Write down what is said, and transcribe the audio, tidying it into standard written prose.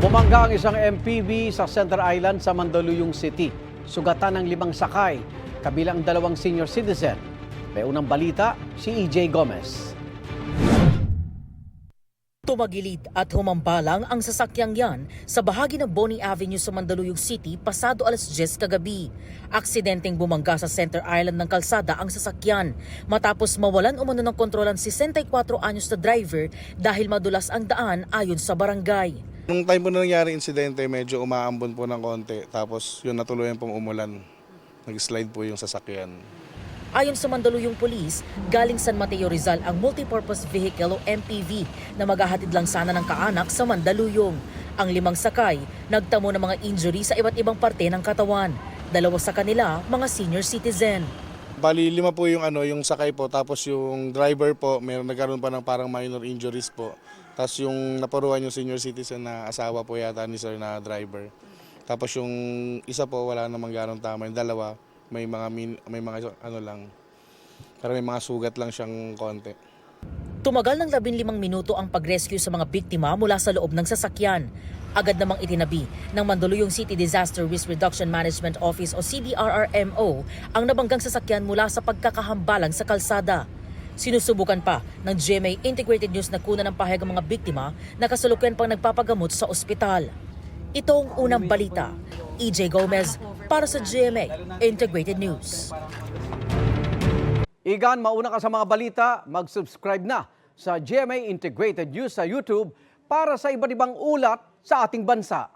Bumangga ang isang MPV sa Center Island sa Mandaluyong City. Sugatan ng 5 sakay, kabilang 2 senior citizen. May unang balita, si EJ Gomez. Tumagilid at humambalang ang sasakyang yan sa bahagi ng Bonnie Avenue sa Mandaluyong City pasado alas 10 kagabi. Aksidenteng bumangga sa Center Island ng kalsada ang sasakyan matapos mawalan umano ng kontrol ang 64 anyos na driver dahil madulas ang daan ayon sa barangay. Nung time po na nangyari insidente, medyo umaambon po ng konti. Tapos yun natuluyan pong umulan. Nag-slide po yung sasakyan. Ayon sa Mandaluyong Police, galing San Mateo Rizal ang multipurpose vehicle o MPV na maghahatid lang sana ng kaanak sa Mandaluyong. Ang 5 sakay, nagtamo ng mga injury sa iba't ibang parte ng katawan. 2 sa kanila, mga senior citizen. Bali 5 po yung sakay po, tapos yung driver po, nagkaroon pa ng parang minor injuries po. Tapos yung naparuhan yung senior citizen na asawa po yata ni sir na driver. Tapos yung isa po wala namang ganong tama, yung 2 may mga lang. Pero may mga sugat lang siyang konti. Tumagal ng 15 minuto ang pag-rescue sa mga biktima mula sa loob ng sasakyan. Agad namang itinabi ng Mandaluyong City Disaster Risk Reduction Management Office o CDRRMO ang nabanggang sasakyan mula sa pagkakahambalang sa kalsada. Sinusubukan pa ng GMA Integrated News na kunan ng pahayag ang mga biktima na kasalukuyan pang nagpapagamot sa ospital. Ito ang unang balita. EJ Gomez para sa GMA Integrated News. Igan, mauna ka sa mga balita, mag-subscribe na sa GMA Integrated News sa YouTube para sa iba't ibang ulat sa ating bansa.